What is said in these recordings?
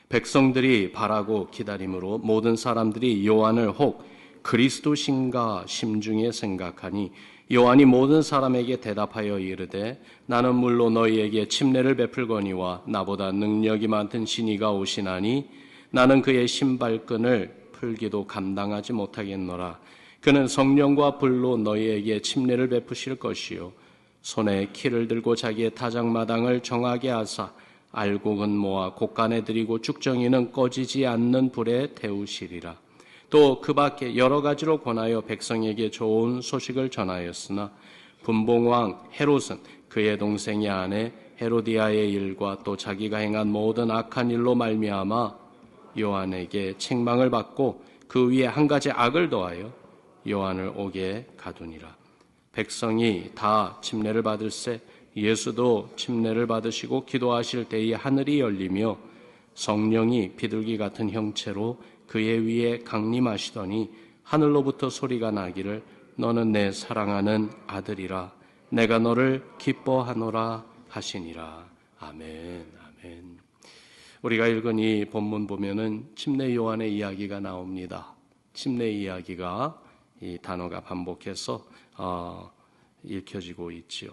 백성들이 바라고 기다림으로 모든 사람들이 요한을 혹 그리스도신가 심중에 생각하니 요한이 모든 사람에게 대답하여 이르되 나는 물로 너희에게 침례를 베풀거니와 나보다 능력이 많던 신이가 오시나니 나는 그의 신발끈을 풀기도 감당하지 못하겠노라. 그는 성령과 불로 너희에게 침례를 베푸실 것이요 손에 키를 들고 자기의 타작마당을 정하게 하사 알곡은 모아 곡간에 들이고 쭉정이는 꺼지지 않는 불에 태우시리라. 또 그 밖에 여러 가지로 권하여 백성에게 좋은 소식을 전하였으나 분봉왕 헤롯은 그의 동생의 아내 헤로디아의 일과 또 자기가 행한 모든 악한 일로 말미암아 요한에게 책망을 받고 그 위에 한 가지 악을 더하여 요한을 옥에 가두니라. 백성이 다 침례를 받을새 예수도 침례를 받으시고 기도하실 때에 하늘이 열리며 성령이 비둘기 같은 형체로 그의 위에 강림하시더니 하늘로부터 소리가 나기를 너는 내 사랑하는 아들이라 내가 너를 기뻐하노라 하시니라. 아멘. 아멘. 우리가 읽은 이 본문 보면은 침례 요한의 이야기가 나옵니다. 침례 이야기가 이 단어가 반복해서 읽혀지고 있지요.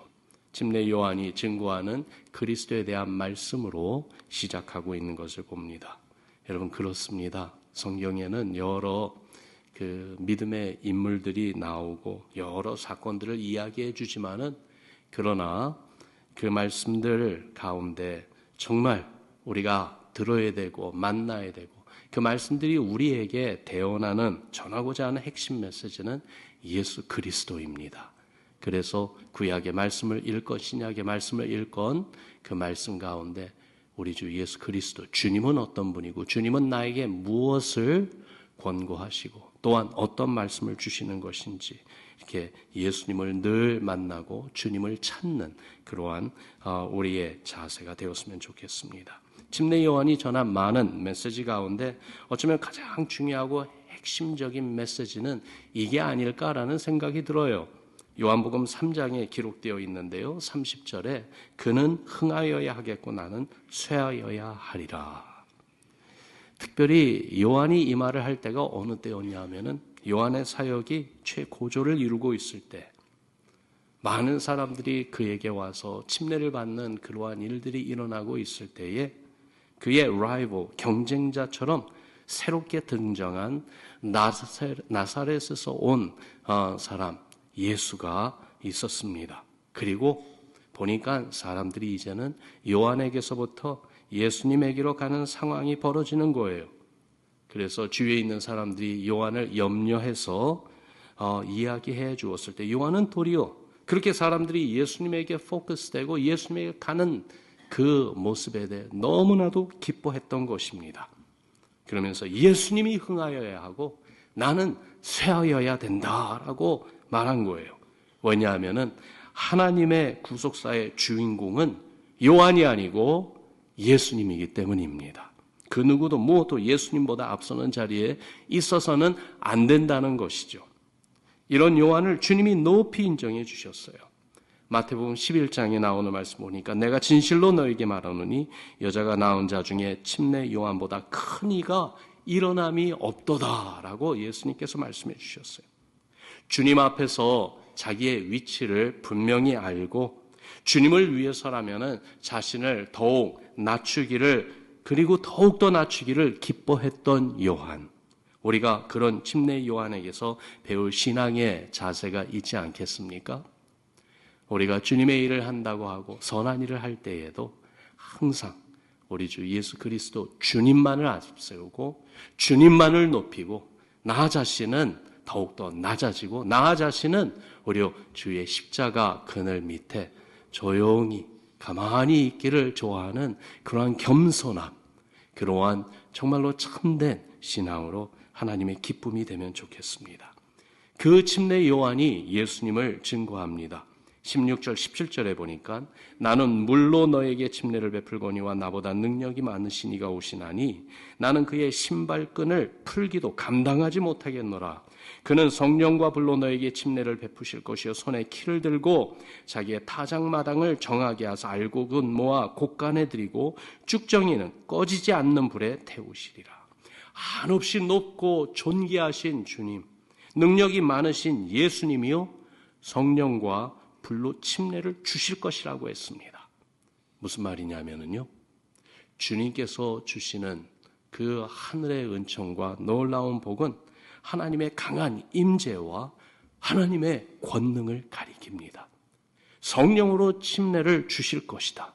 침례 요한이 증거하는 그리스도에 대한 말씀으로 시작하고 있는 것을 봅니다. 여러분 그렇습니다. 성경에는 여러 믿음의 인물들이 나오고 여러 사건들을 이야기해 주지만은 그러나 그 말씀들 가운데 정말 우리가 들어야 되고 만나야 되고 그 말씀들이 우리에게 대언하는 전하고자 하는 핵심 메시지는 예수 그리스도입니다. 그래서 구약의 말씀을 읽건 신약의 말씀을 읽건 그 말씀 가운데 우리 주 예수 그리스도 주님은 어떤 분이고 주님은 나에게 무엇을 권고하시고 또한 어떤 말씀을 주시는 것인지 이렇게 예수님을 늘 만나고 주님을 찾는 그러한 우리의 자세가 되었으면 좋겠습니다. 침례 요한이 전한 많은 메시지 가운데 어쩌면 가장 중요하고 핵심적인 메시지는 이게 아닐까라는 생각이 들어요. 요한복음 3장에 기록되어 있는데요. 30절에 그는 흥하여야 하겠고 나는 쇠하여야 하리라. 특별히 요한이 이 말을 할 때가 어느 때였냐 하면은 요한의 사역이 최고조를 이루고 있을 때 많은 사람들이 그에게 와서 침례를 받는 그러한 일들이 일어나고 있을 때에 그의 라이벌, 경쟁자처럼 새롭게 등장한 나사렛에서 온 사람 예수가 있었습니다. 그리고 보니까 사람들이 이제는 요한에게서부터 예수님에게로 가는 상황이 벌어지는 거예요. 그래서 주위에 있는 사람들이 요한을 염려해서 이야기해 주었을 때 요한은 도리어 그렇게 사람들이 예수님에게 포커스되고 예수님에게 가는 그 모습에 대해 너무나도 기뻐했던 것입니다. 그러면서 예수님이 흥하여야 하고 나는 쇠하여야 된다라고 말한 거예요. 왜냐하면은 하나님의 구속사의 주인공은 요한이 아니고 예수님이기 때문입니다. 그 누구도 무엇도 예수님보다 앞서는 자리에 있어서는 안 된다는 것이죠. 이런 요한을 주님이 높이 인정해 주셨어요. 마태복음 11장에 나오는 말씀 보니까 내가 진실로 너에게 말하노니 여자가 낳은 자 중에 침례 요한보다 큰 이가 일어남이 없도다라고 예수님께서 말씀해 주셨어요. 주님 앞에서 자기의 위치를 분명히 알고 주님을 위해서라면은 자신을 더욱 낮추기를 그리고 더욱더 낮추기를 기뻐했던 요한. 우리가 그런 침례 요한에게서 배울 신앙의 자세가 있지 않겠습니까? 우리가 주님의 일을 한다고 하고 선한 일을 할 때에도 항상 우리 주 예수 그리스도 주님만을 앞세우고 주님만을 높이고 나 자신은 더욱더 낮아지고 나 자신은 오히려 주의 십자가 그늘 밑에 조용히 가만히 있기를 좋아하는 그러한 겸손함, 그러한 정말로 참된 신앙으로 하나님의 기쁨이 되면 좋겠습니다. 그 침례 요한이 예수님을 증거합니다. 16절, 17절에 보니까 나는 물로 너에게 침례를 베풀거니와 나보다 능력이 많으신 이가 오시나니 나는 그의 신발끈을 풀기도 감당하지 못하겠노라. 그는 성령과 불로 너에게 침례를 베푸실 것이요 손에 키를 들고 자기의 타작마당을 정하게 하사 알곡은 모아 곡간에 들이고 쭉정이는 꺼지지 않는 불에 태우시리라. 한없이 높고 존귀하신 주님, 능력이 많으신 예수님이요 성령과 불로 침례를 주실 것이라고 했습니다. 무슨 말이냐면요, 주님께서 주시는 그 하늘의 은총과 놀라운 복은 하나님의 강한 임재와 하나님의 권능을 가리킵니다. 성령으로 침례를 주실 것이다.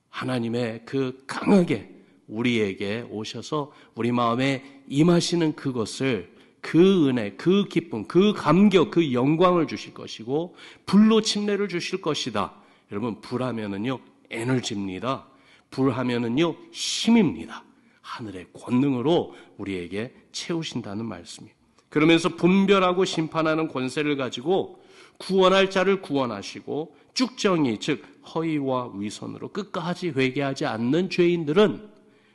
하나님의 그 강하게 우리에게 오셔서 우리 마음에 임하시는 그것을, 그 은혜, 그 기쁨, 그 감격, 그 영광을 주실 것이고 불로 침례를 주실 것이다. 여러분, 불하면은요 에너지입니다. 불하면은요 힘입니다. 하늘의 권능으로 우리에게 채우신다는 말씀이에요. 그러면서 분별하고 심판하는 권세를 가지고 구원할 자를 구원하시고 쭉정이, 즉 허위와 위선으로 끝까지 회개하지 않는 죄인들은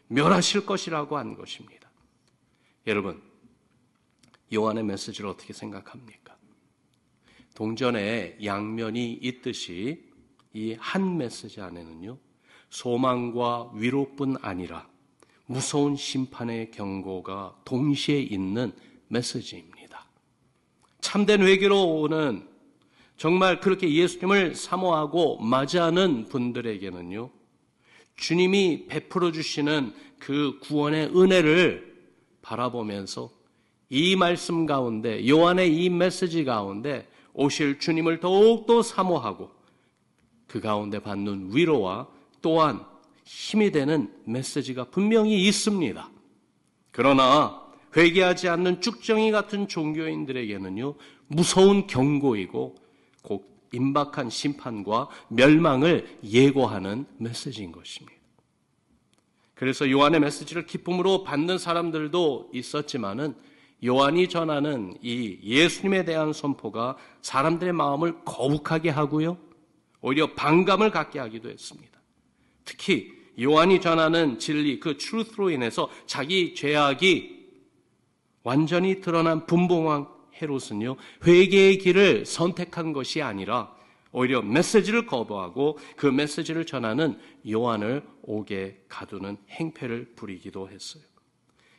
멸하실 것이라고 한 것입니다. 여러분, 요한의 메시지를 어떻게 생각합니까? 동전에 양면이 있듯이 이 한 메시지 안에는요 소망과 위로뿐 아니라 무서운 심판의 경고가 동시에 있는 메시지입니다. 참된 회개로 오는, 정말 그렇게 예수님을 사모하고 맞이하는 분들에게는요 주님이 베풀어 주시는 그 구원의 은혜를 바라보면서 이 말씀 가운데, 요한의 이 메시지 가운데 오실 주님을 더욱더 사모하고 그 가운데 받는 위로와 또한 힘이 되는 메시지가 분명히 있습니다. 그러나 회개하지 않는 쭉정이 같은 종교인들에게는요 무서운 경고이고 곧 임박한 심판과 멸망을 예고하는 메시지인 것입니다. 그래서 요한의 메시지를 기쁨으로 받는 사람들도 있었지만은 요한이 전하는 이 예수님에 대한 선포가 사람들의 마음을 거북하게 하고요 오히려 반감을 갖게 하기도 했습니다. 특히 요한이 전하는 진리, 그 트루스로 인해서 자기 죄악이 완전히 드러난 분봉왕 헤롯은요 회개의 길을 선택한 것이 아니라 오히려 메시지를 거부하고 그 메시지를 전하는 요한을 옥에 가두는 행패를 부리기도 했어요.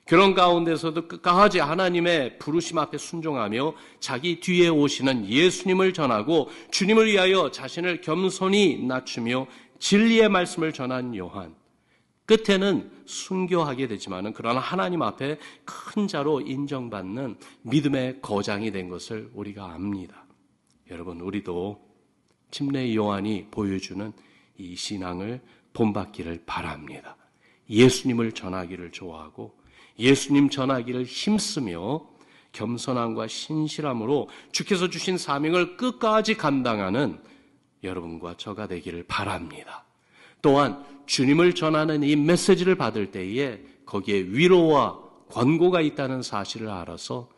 그런 가운데서도 끝까지 하나님의 부르심 앞에 순종하며 자기 뒤에 오시는 예수님을 전하고 주님을 위하여 자신을 겸손히 낮추며 진리의 말씀을 전한 요한, 끝에는 순교하게 되지만은 그러나 하나님 앞에 큰 자로 인정받는 믿음의 거장이 된 것을 우리가 압니다. 여러분, 우리도 침례 요한이 보여주는 이 신앙을 본받기를 바랍니다. 예수님을 전하기를 좋아하고 예수님 전하기를 힘쓰며 겸손함과 신실함으로 주께서 주신 사명을 끝까지 감당하는 여러분과 저가 되기를 바랍니다. 또한 주님을 전하는 이 메시지를 받을 때에 거기에 위로와 권고가 있다는 사실을 알아서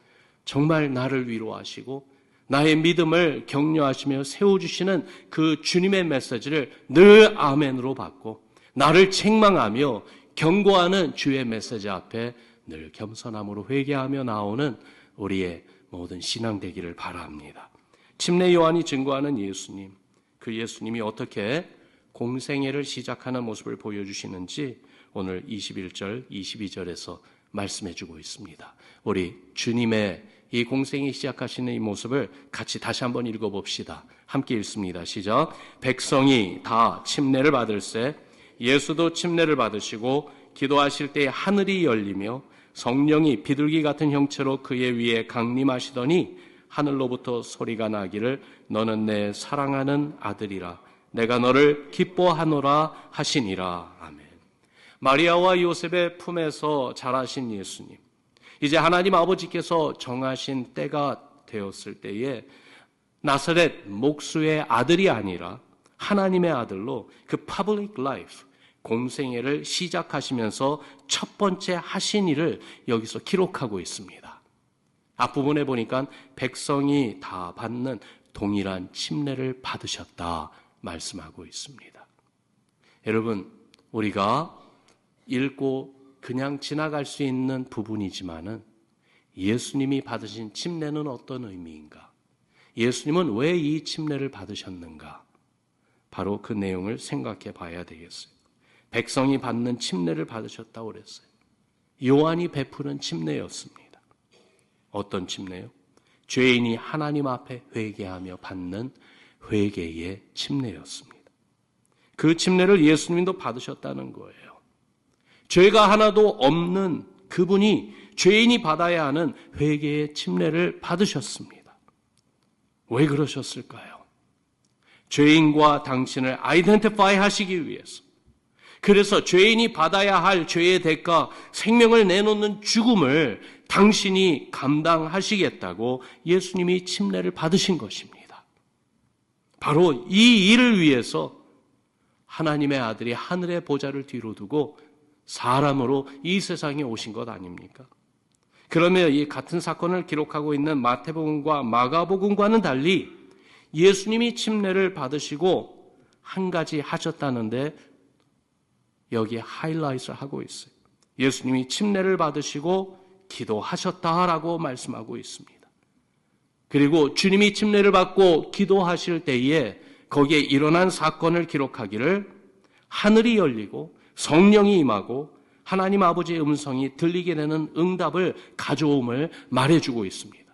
정말 나를 위로하시고 나의 믿음을 격려하시며 세워주시는 그 주님의 메시지를 늘 아멘으로 받고 나를 책망하며 경고하는 주의 메시지 앞에 늘 겸손함으로 회개하며 나오는 우리의 모든 신앙 되기를 바랍니다. 침례 요한이 증거하는 예수님, 그 예수님이 어떻게 공생애를 시작하는 모습을 보여주시는지 오늘 21절, 22절에서 말씀해주고 있습니다. 우리 주님의 이 공생애 시작하시는 이 모습을 같이 다시 한번 읽어봅시다. 함께 읽습니다. 시작. 백성이 다 침례를 받을새 예수도 침례를 받으시고 기도하실 때 하늘이 열리며 성령이 비둘기 같은 형체로 그의 위에 강림하시더니 하늘로부터 소리가 나기를 너는 내 사랑하는 아들이라 내가 너를 기뻐하노라 하시니라. 아멘. 마리아와 요셉의 품에서 자라신 예수님, 이제 하나님 아버지께서 정하신 때가 되었을 때에 나사렛 목수의 아들이 아니라 하나님의 아들로 그 public life, 공생애를 시작하시면서 첫 번째 하신 일을 여기서 기록하고 있습니다. 앞부분에 보니까 백성이 다 받는 동일한 침례를 받으셨다 말씀하고 있습니다. 여러분, 우리가 읽고 그냥 지나갈 수 있는 부분이지만은 예수님이 받으신 침례는 어떤 의미인가? 예수님은 왜 이 침례를 받으셨는가? 바로 그 내용을 생각해 봐야 되겠어요. 백성이 받는 침례를 받으셨다고 그랬어요. 요한이 베푸는 침례였습니다. 어떤 침례요? 죄인이 하나님 앞에 회개하며 받는 회개의 침례였습니다. 그 침례를 예수님도 받으셨다는 거예요. 죄가 하나도 없는 그분이 죄인이 받아야 하는 회개의 침례를 받으셨습니다. 왜 그러셨을까요? 죄인과 당신을 아이덴티파이 하시기 위해서. 그래서 죄인이 받아야 할 죄의 대가, 생명을 내놓는 죽음을 당신이 감당하시겠다고 예수님이 침례를 받으신 것입니다. 바로 이 일을 위해서 하나님의 아들이 하늘의 보좌를 뒤로 두고 사람으로 이 세상에 오신 것 아닙니까? 그러면 이 같은 사건을 기록하고 있는 마태복음과 마가복음과는 달리 예수님이 침례를 받으시고 한 가지 하셨다는데 여기에 하이라이트를 하고 있어요. 예수님이 침례를 받으시고 기도하셨다라고 말씀하고 있습니다. 그리고 주님이 침례를 받고 기도하실 때에 거기에 일어난 사건을 기록하기를 하늘이 열리고 성령이 임하고 하나님 아버지의 음성이 들리게 되는 응답을 가져옴을 말해주고 있습니다.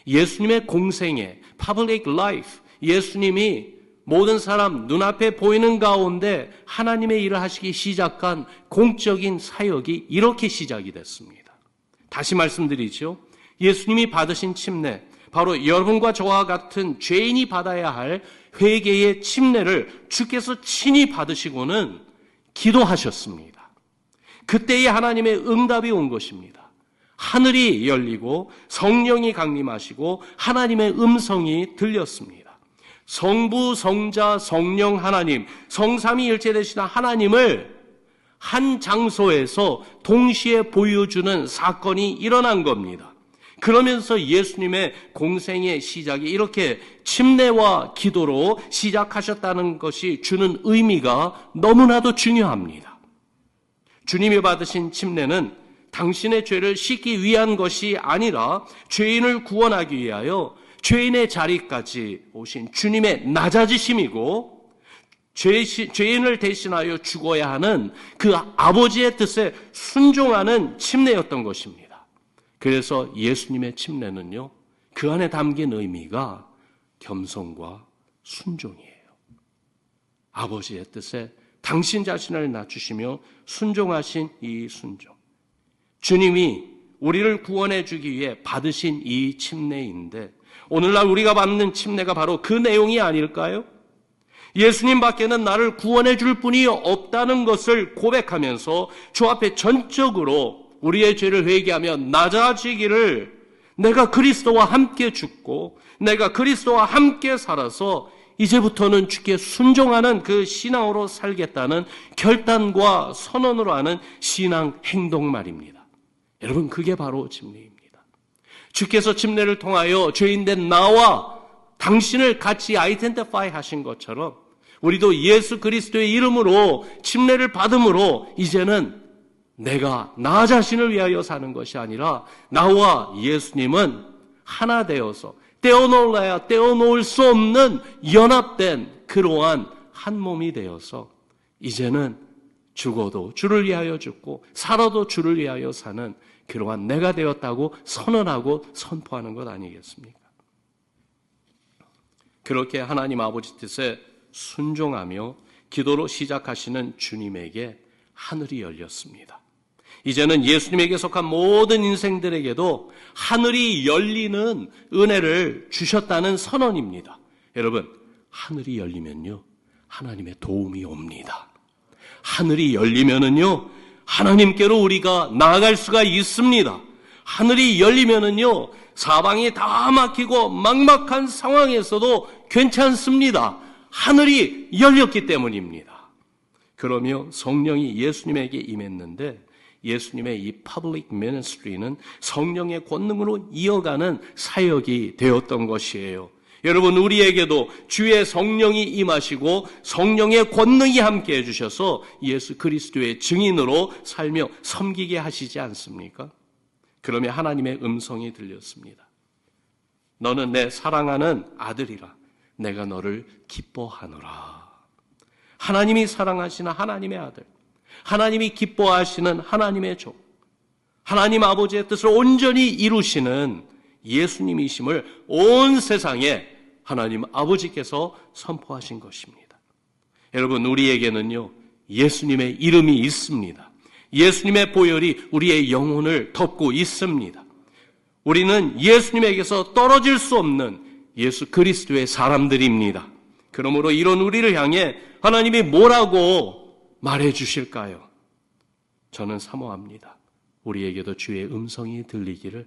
예수님의 공생애, public life, 예수님이 모든 사람 눈앞에 보이는 가운데 하나님의 일을 하시기 시작한 공적인 사역이 이렇게 시작이 됐습니다. 다시 말씀드리죠. 예수님이 받으신 침례, 바로 여러분과 저와 같은 죄인이 받아야 할 회개의 침례를 주께서 친히 받으시고는 기도하셨습니다. 그때에 하나님의 응답이 온 것입니다. 하늘이 열리고 성령이 강림하시고 하나님의 음성이 들렸습니다. 성부, 성자, 성령 하나님, 성삼위일체 되시는 하나님을 한 장소에서 동시에 보여주는 사건이 일어난 겁니다. 그러면서 예수님의 공생의 시작이 이렇게 침례와 기도로 시작하셨다는 것이 주는 의미가 너무나도 중요합니다. 주님이 받으신 침례는 당신의 죄를 씻기 위한 것이 아니라 죄인을 구원하기 위하여 죄인의 자리까지 오신 주님의 낮아지심이고 죄인을 대신하여 죽어야 하는 그 아버지의 뜻에 순종하는 침례였던 것입니다. 그래서 예수님의 침례는요, 그 안에 담긴 의미가 겸손과 순종이에요. 아버지의 뜻에 당신 자신을 낮추시며 순종하신 이 순종. 주님이 우리를 구원해 주기 위해 받으신 이 침례인데 오늘날 우리가 받는 침례가 바로 그 내용이 아닐까요? 예수님 밖에는 나를 구원해 줄 분이 없다는 것을 고백하면서 주 앞에 전적으로 우리의 죄를 회개하며 낮아지기를 내가 그리스도와 함께 죽고 내가 그리스도와 함께 살아서 이제부터는 주께 순종하는 그 신앙으로 살겠다는 결단과 선언으로 하는 신앙 행동 말입니다. 여러분, 그게 바로 침례입니다. 주께서 침례를 통하여 죄인된 나와 당신을 같이 아이덴티파이 하신 것처럼 우리도 예수 그리스도의 이름으로 침례를 받음으로 이제는 내가 나 자신을 위하여 사는 것이 아니라 나와 예수님은 하나 되어서 떼어놓을래야 떼어놓을 수 없는 연합된 그러한 한 몸이 되어서 이제는 죽어도 주를 위하여 죽고 살아도 주를 위하여 사는 그러한 내가 되었다고 선언하고 선포하는 것 아니겠습니까? 그렇게 하나님 아버지 뜻에 순종하며 기도로 시작하시는 주님에게 하늘이 열렸습니다. 이제는 예수님에게 속한 모든 인생들에게도 하늘이 열리는 은혜를 주셨다는 선언입니다. 여러분, 하늘이 열리면요, 하나님의 도움이 옵니다. 하늘이 열리면은요, 하나님께로 우리가 나아갈 수가 있습니다. 하늘이 열리면은요, 사방이 다 막히고 막막한 상황에서도 괜찮습니다. 하늘이 열렸기 때문입니다. 그러며 성령이 예수님에게 임했는데 예수님의 이 퍼블릭 미니스트리는 성령의 권능으로 이어가는 사역이 되었던 것이에요. 여러분, 우리에게도 주의 성령이 임하시고 성령의 권능이 함께 해주셔서 예수 그리스도의 증인으로 살며 섬기게 하시지 않습니까? 그러면 하나님의 음성이 들렸습니다. 너는 내 사랑하는 아들이라. 내가 너를 기뻐하노라. 하나님이 사랑하시는 하나님의 아들, 하나님이 기뻐하시는 하나님의 종, 하나님 아버지의 뜻을 온전히 이루시는 예수님이심을 온 세상에 하나님 아버지께서 선포하신 것입니다. 여러분, 우리에게는요, 예수님의 이름이 있습니다. 예수님의 보혈이 우리의 영혼을 덮고 있습니다. 우리는 예수님에게서 떨어질 수 없는 예수 그리스도의 사람들입니다. 그러므로 이런 우리를 향해 하나님이 뭐라고 말해 주실까요? 저는 사모합니다. 우리에게도 주의 음성이 들리기를,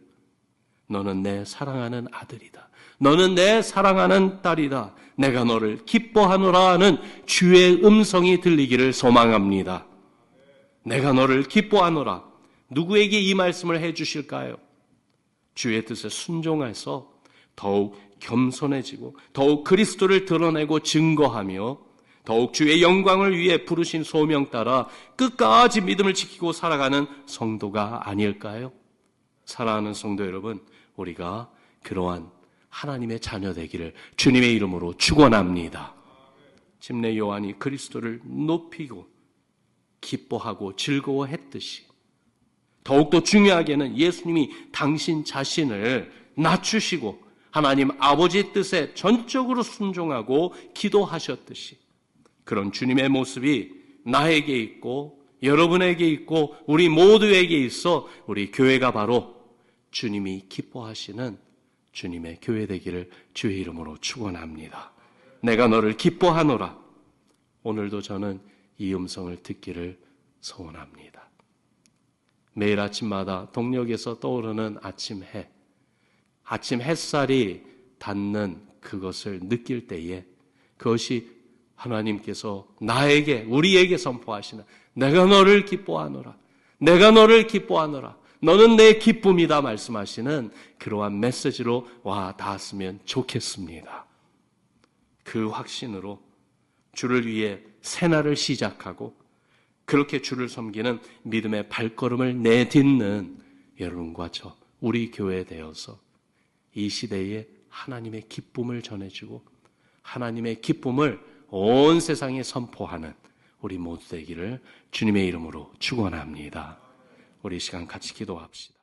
너는 내 사랑하는 아들이다. 너는 내 사랑하는 딸이다. 내가 너를 기뻐하노라 하는 주의 음성이 들리기를 소망합니다. 내가 너를 기뻐하노라. 누구에게 이 말씀을 해 주실까요? 주의 뜻에 순종해서 더욱 겸손해지고 더욱 그리스도를 드러내고 증거하며 더욱 주의 영광을 위해 부르신 소명 따라 끝까지 믿음을 지키고 살아가는 성도가 아닐까요? 사랑하는 성도 여러분, 우리가 그러한 하나님의 자녀 되기를 주님의 이름으로 축원합니다. 침례 요한이 그리스도를 높이고 기뻐하고 즐거워했듯이 더욱더 중요하게는 예수님이 당신 자신을 낮추시고 하나님 아버지 뜻에 전적으로 순종하고 기도하셨듯이 그런 주님의 모습이 나에게 있고 여러분에게 있고 우리 모두에게 있어 우리 교회가 바로 주님이 기뻐하시는 주님의 교회 되기를 주의 이름으로 축원합니다. 내가 너를 기뻐하노라. 오늘도 저는 이 음성을 듣기를 소원합니다. 매일 아침마다 동력에서 떠오르는 아침 햇살이 닿는 그것을 느낄 때에 그것이 하나님께서 나에게, 우리에게 선포하시는 내가 너를 기뻐하노라. 내가 너를 기뻐하노라. 너는 내 기쁨이다 말씀하시는 그러한 메시지로 와 닿았으면 좋겠습니다. 그 확신으로 주를 위해 새날을 시작하고 그렇게 주를 섬기는 믿음의 발걸음을 내딛는 여러분과 저, 우리 교회 되어서 이 시대에 하나님의 기쁨을 전해주고 하나님의 기쁨을 온 세상에 선포하는 우리 모두 되기를 주님의 이름으로 축원합니다. 우리 이 시간 같이 기도합시다.